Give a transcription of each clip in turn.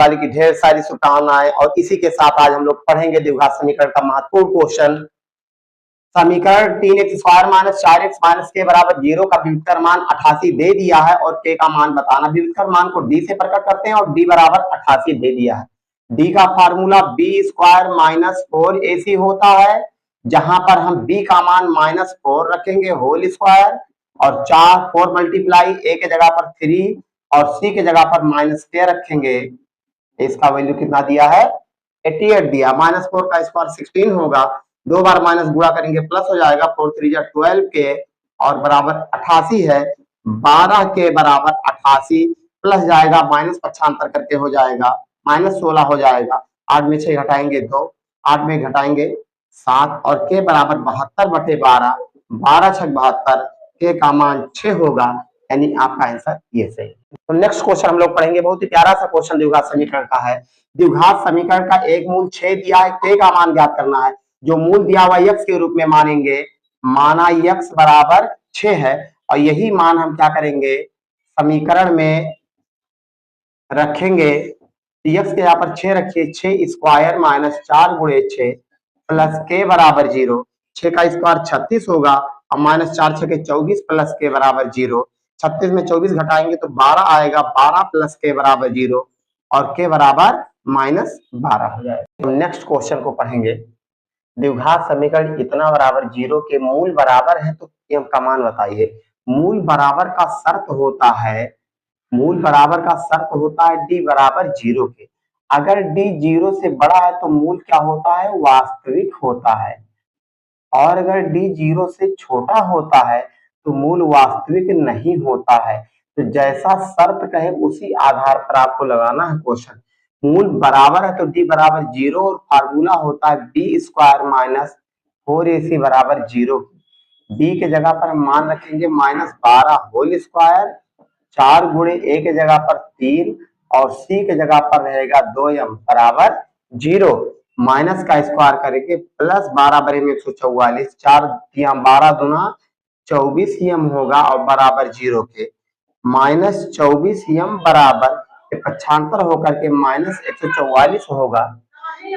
वाली की ढेर सारी शुभकामनाएं। और इसी के साथ आज हम लोग पढ़ेंगे द्विघात समीकरण का महत्वपूर्ण क्वेश्चन। समीकरण 3x² - 4x - k बराबर 0 का व्युत्क्रम मान 88 दे दिया है और k का मान बताना। व्युत्क्रम मान को d से प्रकट करते हैं और d बराबर 88 दे दिया है। d का फार्मूला b² - 4ac होता है, जहां पर हम b का मान -4 रखेंगे होल स्क्वायर और 4 मल्टीप्लाई a के जगह पर 3 और c के जगह पर -k रखेंगे। इसका वैल्यू कितना दिया है? 88 दिया। -4 का स्क्वायर 16 होगा, दो बार माइनस गुणा करेंगे प्लस हो जाएगा, 4 3 12 के और बराबर 88 है। 12 के बराबर 88 प्लस जाएगा माइनस पक्षांतर करके हो जाएगा -16 हो जाएगा। 8 में 6 घटाएंगे 2, 8 में घटाएंगे 7 और के बराबर 72/12, 12 6 72, के का मान 6 होगा, यानी आपका आंसर ये सही। तो नेक्स्ट क्वेश्चन हम लोग पढ़ेंगे, बहुत ही प्यारा सा क्वेश्चन द्विघात समीकरण का है। द्विघात समीकरण का एक मूल 6 दिया है, k का मान ज्ञात करना है। जो मूल दिया हुआ x के रूप में मानेंगे, माना x बराबर 6 है और यही मान हम क्या करेंगे समीकरण में रखेंगे। x के यहाँ पर 6 रखिए, 6 स्क्वायर - 4 गुणे 6 प्लस k बराबर 0। 6 का स्क्वायर 36 होगा और -4 6 के 24 प्लस k बराबर 0। 36 में 24 घटाएंगे तो 12 आएगा, 12 प्लस k बराबर 0 और k बराबर -12 हो जाएगा। तो नेक्स्ट क्वेश्चन को पढ़ेंगे। द्विघात समीकरण इतना बराबर 0 के मूल बराबर है तो m का मान बताइए। मूल बराबर का शर्त होता है, मूल बराबर का शर्त होता है d बराबर 0 के। अगर d 0 से बड़ा है तो मूल क्या होता है? वास्तविक होता है। और अगर d 0 से छोटा होता है तो मूल वास्तविक नहीं होता है। तो जैसा शर्त कहे उसी आधार पर आपको लगाना है क्वेश्चन। मूल बराबर है तो d बराबर 0 और फार्मूला होता है b² - 4ac बराबर 0। b के जगह पर हम मान रखेंगे -12 होल स्क्वायर, 4 गुणे a के जगह पर 3 और c के जगह पर रहेगा 2m बराबर 0। माइनस का स्क्वायर करेंगे प्लस 12 बरे में 144, 4 दिया 12 दूना 24m होगा और बराबर 0 के। -24m बराबर पक्षांतर होकर के -144 होगा।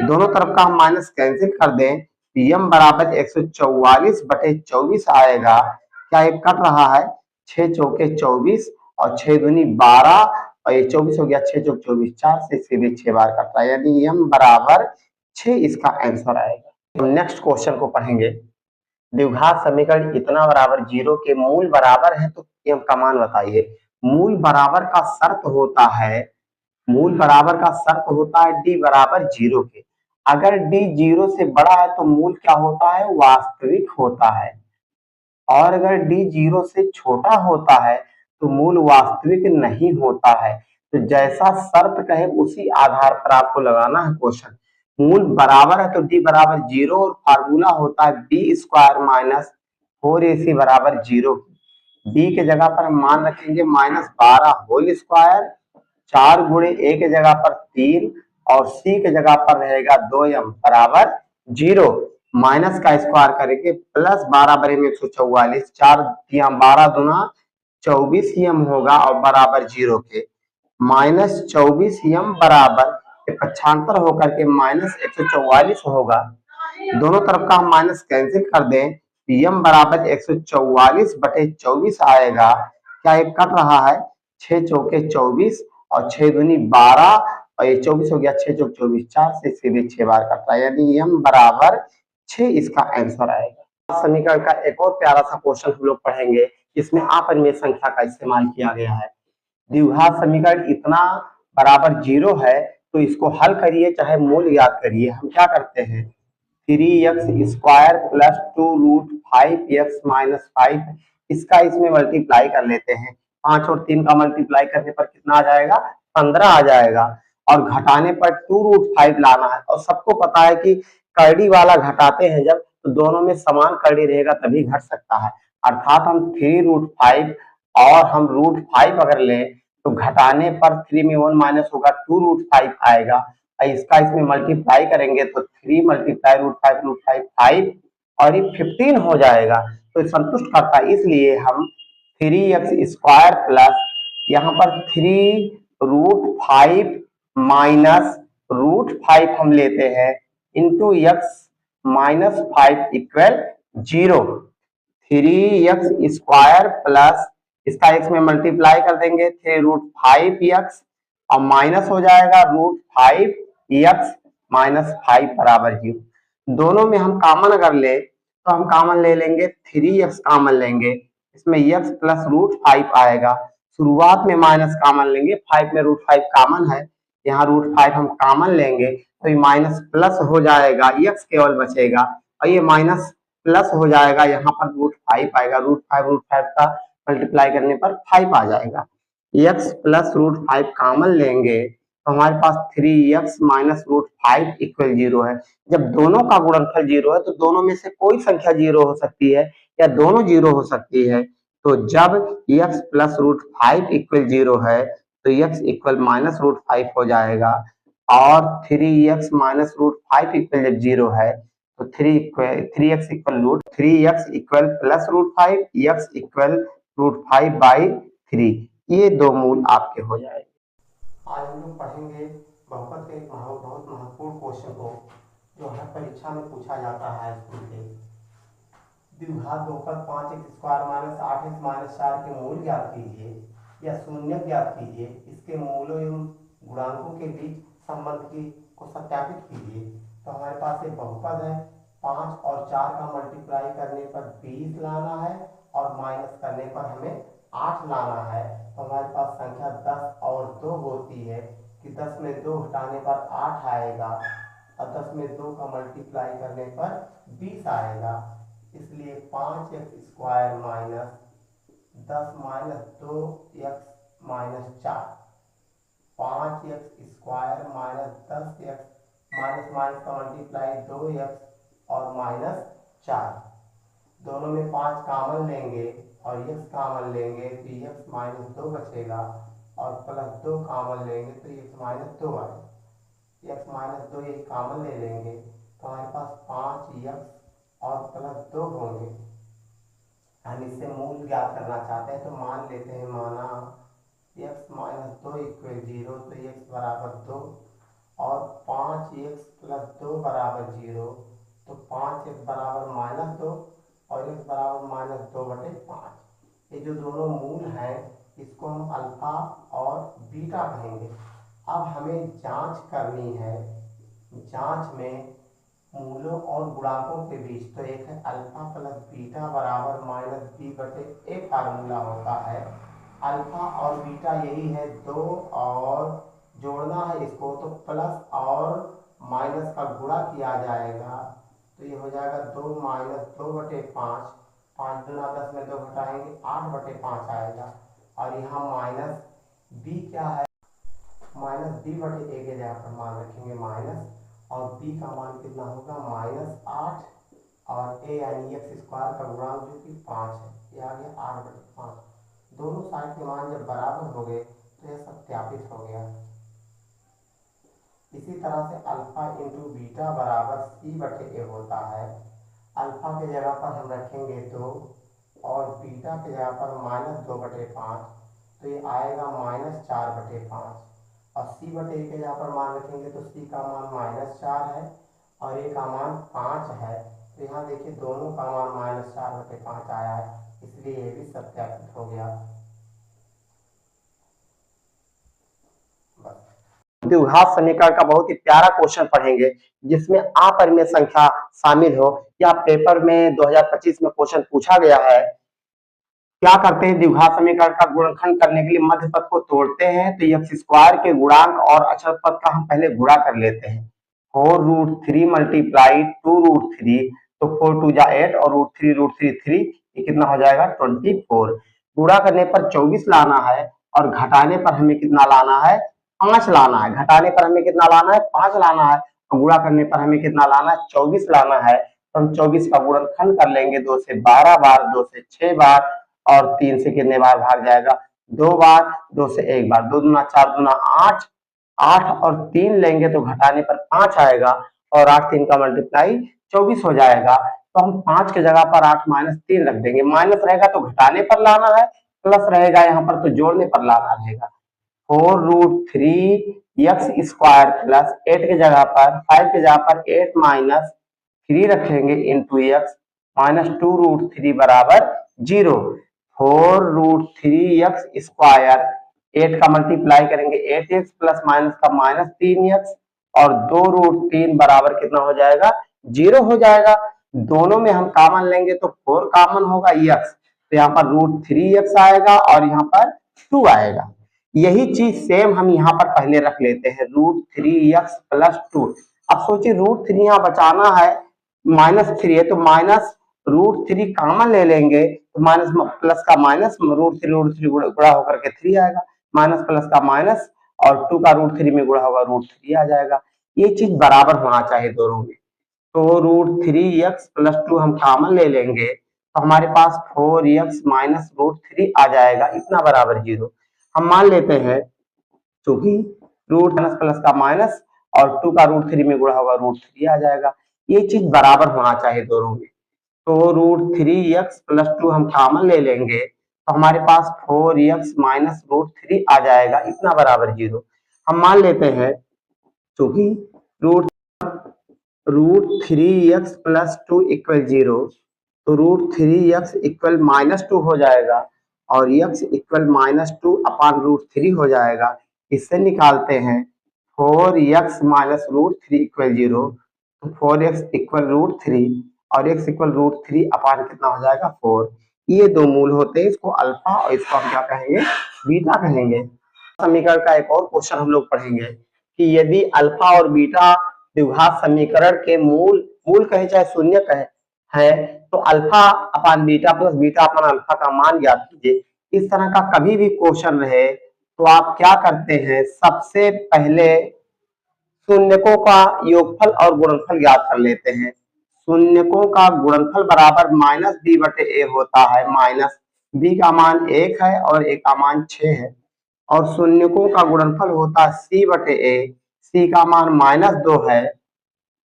दोनों तरफ का हम माइनस कैंसिल कर दें, m बराबर 144/24 आएगा। क्या ये कट रहा है? 6 चौके 24 और 6 दूनी 12 और ये 24 हो गया, 6 चौक 24, 4 से सीधे 6 बार कट रहा है, यानी m बराबर 6 इसका आंसर आएगा। तो नेक्स्ट क्वेश्चन को पढ़ेंगे। द्विघात समीकरण इतना बराबर 0 के मूल बराबर है तो m का मान बताइए। मूल बराबर का शर्त होता है, मूल बराबर का शर्त होता है d बराबर 0 के। अगर d 0 से बड़ा है तो मूल क्या होता है? वास्तविक होता है। और अगर d 0 से छोटा होता है तो मूल वास्तविक नहीं होता है। तो जैसा शर्त कहे उसी आधार पर आपको लगाना है क्वेश्चन। मूल बराबर है तो d बराबर 0 और फार्मूला होता है b² - 4ac बराबर 0। b के जगह पर हम मान रखेंगे -12 होल स्क्वायर, 4 गुणे a के जगह पर 3 और c के जगह पर रहेगा 2m बराबर 0। माइनस का स्क्वायर करेंगे प्लस 12 बरे में 144, 4 दिया 12 दूना 24m होगा और बराबर 0 के। -24m बराबर पक्षांतर होकर के -144 होगा। दोनों तरफ का हम माइनस कैंसिल कर दें, m बराबर 144/24 आएगा। क्या ये कट रहा है? 6 चौके 24 और 6 दूनी 12 और ये 24 हो गया, 6 चौक 24, 4 से सीधे 6 बार कट रहा है, यानी m बराबर 6 इसका आंसर आएगा। समीकरण का एक और प्यारा सा क्वेश्चन हम लोग पढ़ेंगे, जिसमें अपरिमेय संख्या का इस्तेमाल किया गया है। द्विघात समीकरण इतना बराबर 0 है तो इसको हल करिए चाहे मूल याद करिए। हम क्या करते हैं, 3x² प्लस 2√5x - 5 इसका इसमें मल्टीप्लाई कर लेते हैं। 5 और 3 का मल्टीप्लाई करने पर कितना आ जाएगा? 15 आ जाएगा। और घटाने पर 2√5 लाना है। और सबको पता है कि करड़ी वाला घटाते हैं जब तो दोनों में समान करड़ी रहेगा तभी घट सकता है। अर्थात हम 3√5 और हम √5 अगर लें तो घटाने पर 3 में 1 माइनस होगा, 2√5 आएगा। इसका इसमें मल्टीप्लाई करेंगे तो 3 मल्टीप्लाई √5 5 और ये 15 हो जाएगा। तो संतुष्ट करता है, इसलिए हम 3x² प्लस यहाँ पर 3√5 माइनस √5 हम लेते हैं into x minus 5 equal 0। 3x² plus इसका x में मल्टीप्लाई कर देंगे 3√5x और माइनस हो जाएगा √5x माइनस 5 बराबर 0। दोनों में हम कॉमन अगर ले तो हम कॉमन ले लेंगे 3x कॉमन लेंगे, इसमें x प्लस √5 आएगा। शुरुआत में माइनस कॉमन लेंगे, 5 में √5 कॉमन है, यहाँ √5 हम कॉमन लेंगे तो ये माइनस प्लस हो जाएगा, x केवल बचेगा और ये माइनस प्लस हो जाएगा, यहाँ पर √5 आएगा। √5 का मल्टीप्लाई करने पर 5 आ जाएगा। x प्लस √5 कॉमन लेंगे तो हमारे पास 3x माइनस √5 इक्वल 0 है। जब दोनों का गुणनफल 0 है तो दोनों में से कोई संख्या 0 हो सकती है या दोनों 0 हो सकती है। तो जब x प्लस √5 इक्वल 0 है तो x इक्वल माइनस √5 हो जाएगा और 3x माइनस √5 इक्वल जब 0 है तो 3x equal plus √5, x equal √5/3। ये दो मूल आपके हो जाएंगे। आज हम लोग पढ़ेंगे बहुपद के एक बहुत महत्वपूर्ण क्वेश्चन को जो हर परीक्षा में पूछा जाता है स्कूल के। द्विघात बहुपद 5x² माइनस 8x माइनस 4 के मूल ज्ञात कीजिए या शून्य ज्ञात कीजिए, इसके मूलों एवं गुणांकों के बीच संबंध को सत्यापित कीजिए। तो हमारे पास एक बहुपद है, 5 और 4 का मल्टीप्लाई करने पर 20 लाना है और माइनस करने पर हमें 8 लाना है। तो हमारे पास संख्या 10 और 2 होती है कि 10 में 2 हटाने पर 8 आएगा और 10 में 2 का मल्टीप्लाई करने पर 20 आएगा। इसलिए 5x² minus 10 minus 2x minus 4, 5x² minus 10x minus minus का मल्टीप्लाई 2x और माइनस 4। दोनों में 5 कॉमन लेंगे और x कॉमन लेंगे तो x माइनस 2 बचेगा और प्लस 2 कॉमन लेंगे तो x माइनस 2 आएगा। x माइनस 2 यही कॉमन ले लेंगे तो हमारे पास 5x और प्लस 2 होंगे। हम इससे मूल ज्ञात करना चाहते हैं तो मान लेते हैं, माना x माइनस 2 इक्वल 0 तो x बराबर 2 और 5x प्लस 2 बराबर 0 तो 5x बराबर माइनस 2 और x बराबर माइनस 2/5। ये जो दोनों मूल हैं इसको हम अल्फा और बीटा कहेंगे। अब हमें जांच करनी है, जांच में मूलों और गुणांकों के बीच तो एक है अल्फा प्लस बीटा बराबर माइनस b/a फार्मूला होता है। अल्फा और बीटा यही है, 2 और जोड़ना है इसको तो प्लस और माइनस का गुणा किया जाएगा तो ये हो जाएगा 2 माइनस 2/5, 5 दूना 10 में 2 घटाएंगे 8/5 आएगा। और यहाँ माइनस b क्या है, माइनस b/a के जगह पर मान रखेंगे माइनस और b का मान कितना होगा -8 और a यानी x² का गुणांक जो कि 5 है, ये आ गया 8/5। दोनों साइड के मान जब बराबर हो गए तो यह सत्यापित हो गया। इसी तरह से अल्फा इंटू बीटा बराबर c/a होता है। अल्फा के जगह पर हम रखेंगे 2 और बीटा के जगह पर -2/5 तो ये आएगा -4/5 और c/a के जगह पर मान रखेंगे तो c का मान -4 है और a का मान 5 है। तो यहाँ देखिए दोनों का मान -4/5 आया है, इसलिए ये भी सत्यापित हो गया। द्विघात समीकरण का बहुत ही प्यारा क्वेश्चन पढ़ेंगे जिसमें अपरिमेय संख्या शामिल हो। या पेपर में 2025 में क्वेश्चन पूछा गया है। क्या करते हैं, द्विघात समीकरण का गुणनखंड करने के लिए मध्य पद को तोड़ते हैं तो x² के गुणांक और अचर पद का हम पहले गुणा कर लेते हैं। 4√3 मल्टीप्लाई 2√3 तो 4 2 जा 8 और √3 ये कितना हो जाएगा 24। गुणा करने पर 24 लाना है और घटाने पर हमें कितना लाना है 5 लाना है। घटाने पर हमें कितना लाना है 5 लाना है और गुणा करने पर हमें कितना लाना है 24 लाना है। तो हम 24 का गुणनखंड कर लेंगे, 2 से 12 बार, 2 से 6 बार और 3 से कितने बार भाग जाएगा 2 बार, 2 से 1 बार, 2 दूना 4 दूना 8, 8 और 3 लेंगे तो घटाने पर 5 आएगा और 8 3 का मल्टीप्लाई 24 हो जाएगा। तो हम 5 के जगह पर 8 माइनस 3 रख देंगे। माइनस रहेगा तो घटाने पर लाना है, प्लस रहेगा यहाँ पर तो जोड़ने पर लाना रहेगा। 4√3 x² प्लस 8 की जगह पर 5 की जगह पर 8 माइनस 3 रखेंगे इंटू एक्स माइनस 2√3 बराबर 0। 4√3 x², 8 का मल्टीप्लाई करेंगे 8x प्लस माइनस का माइनस 3x और 2√3 बराबर कितना हो जाएगा 0 हो जाएगा। दोनों में हम कॉमन लेंगे तो 4 कॉमन होगा x, तो यहाँ पर √3x आएगा और यहाँ पर 2 आएगा। यही चीज सेम हम यहाँ पर पहले रख लेते हैं √3x प्लस 2। अब सोचिए √3 यहाँ बचाना है, -3 है तो माइनस √3 कॉमन ले लेंगे तो माइनस प्लस का माइनस √3 गुणा होकर के 3 आएगा, माइनस प्लस का माइनस और 2 का √3 में गुणा होगा √3 आ जाएगा। ये चीज बराबर होना चाहिए दोनों में। तो √3x प्लस 2 हम कॉमन ले लेंगे तो हमारे पास 4x माइनस √3 आ जाएगा, इतना बराबर 0। हम मान लेते हैं क्योंकि रूट माइनस प्लस का माइनस और 2 का √3 में गुणा होगा √3 आ जाएगा। ये चीज बराबर होना चाहिए दोनों में। तो √3x प्लस 2 हम कॉमन ले लेंगे तो हमारे पास 4x माइनस √3 आ जाएगा, इतना बराबर 0। हम मान लेते हैं क्योंकि √3x प्लस 2 इक्वल 0, तो √3x इक्वल -2 हो जाएगा और x इक्वल -2 अपान √3 हो जाएगा। इससे निकालते हैं 4x माइनस √3 इक्वल 0, तो 4x इक्वल √3 और x इक्वल √3 अपान कितना हो जाएगा 4। ये दो मूल होते हैं, इसको अल्फा और इसको हम क्या कहेंगे बीटा कहेंगे। समीकरण का एक और क्वेश्चन हम लोग पढ़ेंगे कि यदि अल्फा और बीटा द्विघात समीकरण के मूल कहे चाहे शून्य कहे है तो अल्फा अपान बीटा प्लस बीटा अपान अल्फा का मान ज्ञात कीजिए। इस तरह का कभी भी क्वेश्चन रहे तो आप क्या करते हैं, सबसे पहले शून्यकों का योगफल और गुणनफल ज्ञात कर लेते हैं। शून्यकों का गुणनफल बराबर -b/a होता है। माइनस b का मान 1 है और a का मान 6 है और शून्यकों का गुणनफल होता है c/a, c का मान -2 है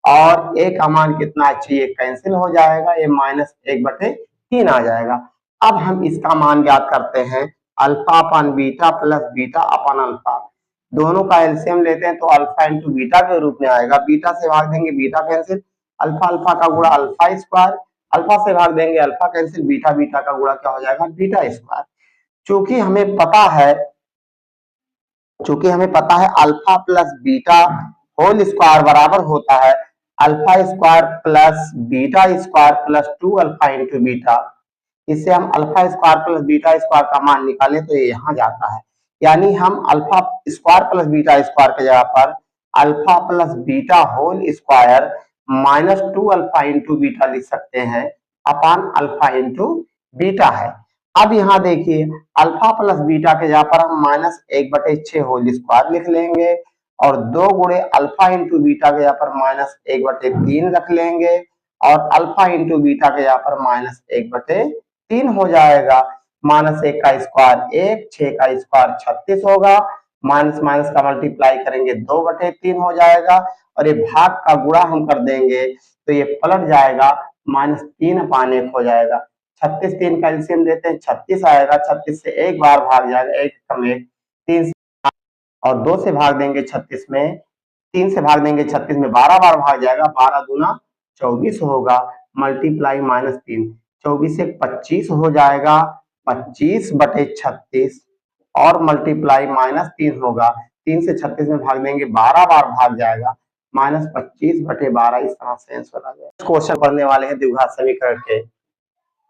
और a का मान कितना चाहिए कैंसिल हो जाएगा, ये -1/3 आ जाएगा। अब हम इसका मान ज्ञात करते हैं अल्फा अपान बीटा प्लस बीटा अपान अल्फा। दोनों का एलसीएम लेते हैं तो अल्फा इंटू बीटा के रूप में आएगा। बीटा से भाग देंगे बीटा कैंसिल, अल्फा अल्फा का गुणा अल्फा स्क्वायर, अल्फा से भाग देंगे अल्फा कैंसिल, बीटा बीटा का गुणा क्या हो जाएगा बीटा स्क्वायर। चूंकि हमें पता है alpha plus beta whole square बराबर होता है alpha square plus beta square plus 2 alpha into beta. इससे हम alpha square plus beta square का मान निकालें तो ये यहाँ जाता है, यानी हम alpha square plus beta square की जगह पर alpha plus beta whole square -2 alpha into beta लिख सकते हैं अपान अल्फा इंटू बीटा है। अब यहाँ देखिए अल्फा प्लस बीटा के जगह पर हम -1/6 होल स्क्वायर लिख लेंगे और 2 गुणे अल्फा इंटू बीटा के जगह पर -1/3 रख लेंगे और अल्फा इंटू बीटा के जगह पर -1/3 हो जाएगा। -1 का स्क्वायर 1, 6 का स्क्वायर 36 होगा, माइनस माइनस का मल्टीप्लाई करेंगे 2/3 हो जाएगा और ये भाग का गुणा हम कर देंगे तो ये पलट जाएगा -3/1 हो जाएगा। 36 3 का एलसीएम देते हैं 36 आएगा, 36 से एक बार भाग जाएगा 1 कम 1 3 और 2 से भाग देंगे 36 में, 3 से भाग देंगे 36 में 12 बार भाग जाएगा, 12 दूना 24 होगा मल्टीप्लाई -3, 24 से 25 हो जाएगा 25/36 और मल्टीप्लाई -3 होगा, 3 से 36 में भाग देंगे 12 बार भाग जाएगा -25/12। इस तरह से आंसर आ जाएगा। क्वेश्चन पढ़ने वाले हैं द्विघात समीकरण के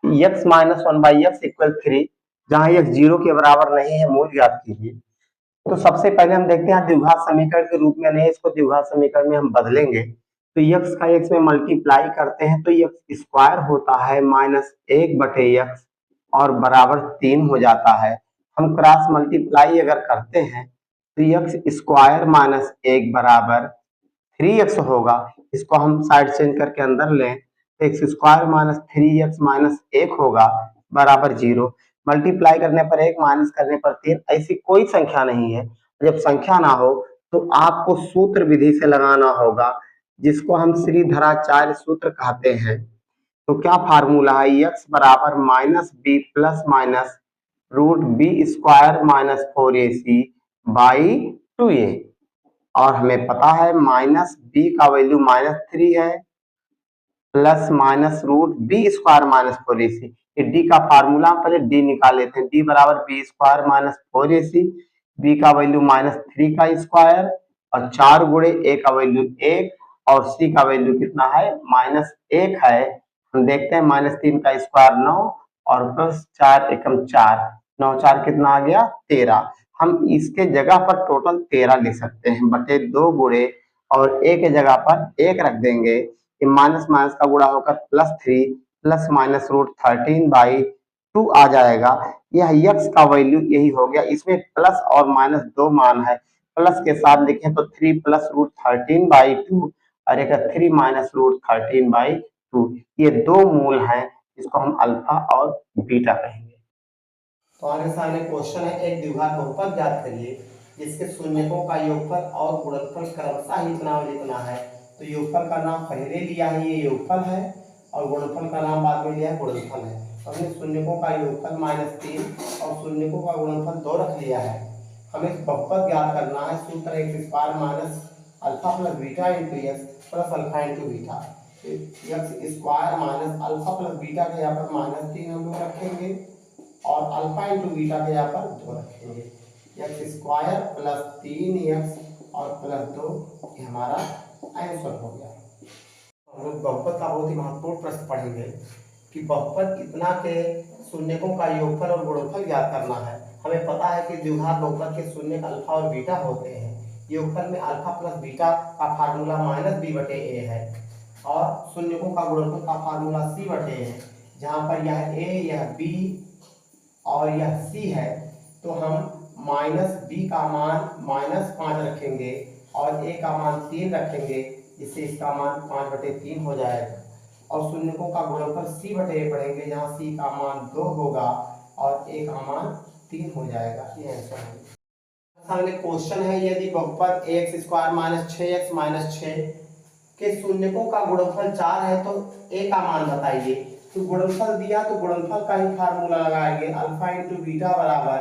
x - 1/x = 3, जहां x 0 के बराबर नहीं है मूल ज्ञात कीजिए। तो सबसे पहले हम देखते हैं द्विघात समीकरण के रूप में नहीं, इसको द्विघात समीकरण में हम बदलेंगे तो x का x में मल्टीप्लाई करते हैं तो x स्क्वायर होता है -1/x और बराबर 3 हो जाता है। हम क्रॉस मल्टीप्लाई अगर करते हैं तो x स्क्वायर -1 बराबर 3x होगा। इसको हम साइड चेंज करके अंदर लें तो x स्क्वायर -3x -1 होगा बराबर 0। मल्टीप्लाई करने पर 1 माइनस करने पर 3, ऐसी कोई संख्या नहीं है। जब संख्या ना हो तो आपको सूत्र विधि से लगाना होगा जिसको हम श्रीधराचार्य सूत्र कहते हैं। तो क्या फार्मूला है, x बराबर -b plus minus √b² - 4ac by 2a, और हमें पता है माइनस बी का वैल्यू -3 है, plus minus root B square -4ac। D का फार्मूला पहले डी निकाल लेते हैं, डी बराबर बी स्क्वायर -4ac। बी का वैल्यू -3 का स्क्वायर और 4 गुणे ए का वैल्यू 1 और सी का वैल्यू कितना है -1 है। हम देखते हैं -3 का स्क्वायर 9 और प्लस 4 एकम 4, 9 4 कितना आ गया 13। हम इसके जगह पर टोटल 13 लिख सकते हैं बटे 2 गुणे और ए के जगह पर 1 रख देंगे, ये माइनस माइनस का गुणा होकर +3 प्लस माइनस रूट 13/2 आ जाएगा। यह यक्स का वैल्यू यही हो गया, इसमें प्लस और माइनस दो मान है, प्लस के साथ लिखें तो 3 प्लस रूट 13/2 और एक 3 माइनस रूट 13/2, ये दो मूल हैं, इसको हम अल्फा और बीटा कहेंगे। तो आगे सामने क्वेश्चन है, एक द्विघात बहुपद ज्ञात करिए जिसके शून्यकों का योगफल और गुणनफल क्रमशः इतना और इतना है। तो योगफल का नाम पहले लिया है, ये योगफल है, और गुणनफल का नाम बाद में लिया है, गुणनफल है। हमने शून्यकों का योगफल -3 और शून्यकों का गुणनफल 2 रख लिया है। हमें बहुपद ज्ञात करना है, सूत्र x² minus alpha plus beta into x plus alpha into beta. x² minus alpha plus beta के यहाँ पर -3 हम लोग रखेंगे और अल्फा इंटू बीटा के यहाँ पर 2 रखेंगे। x² प्लस 3x और प्लस 2, ये हमारा आंसर हो गया। हम लोग बहुपद का बहुत ही महत्वपूर्ण प्रश्न पढ़ेंगे कि बहुपद इतना के शून्यकों का योगफल और गुणनफल ज्ञात करना है। हमें पता है कि द्विघात बहुपद के शून्यक अल्फा और बीटा होते हैं। योगफल में अल्फा प्लस बीटा का फार्मूला -b/a है और शून्यकों का गुणनफल का फार्मूला c/a है। जहाँ पर यह a, यह b और यह c है, तो हम -b का मान -5 रखेंगे और a का मान 3 रखेंगे, इससे इसका मान 5/3 हो जाएगा। और शून्यकों का गुणनफल c/a पढ़ेंगे, जहाँ c का मान 2 होगा और a का मान 3 हो जाएगा। ये आंसर है। सामने क्वेश्चन है, यदि बहुपद ax² - 6x - 6 के शून्यकों का गुणनफल 4 है तो a का मान बताइए। तो गुणनफल दिया तो गुणनफल का ही फार्मूला लगाएंगे, अल्फा इंटू बीटा बराबर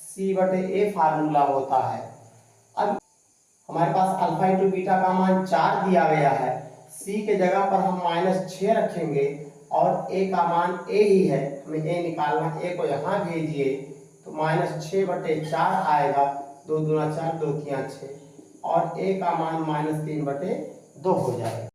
c/a फार्मूला होता है। अब हमारे पास अल्फा इंटू बीटा का मान 4 दिया गया है, c के जगह पर हम -6 रखेंगे और a का मान a ही है, हमें a निकालना, a को यहाँ भेजिए तो -6/4 आएगा, 2 दूना 4, 2 तिया 6 और a का मान -3/2 हो जाएगा।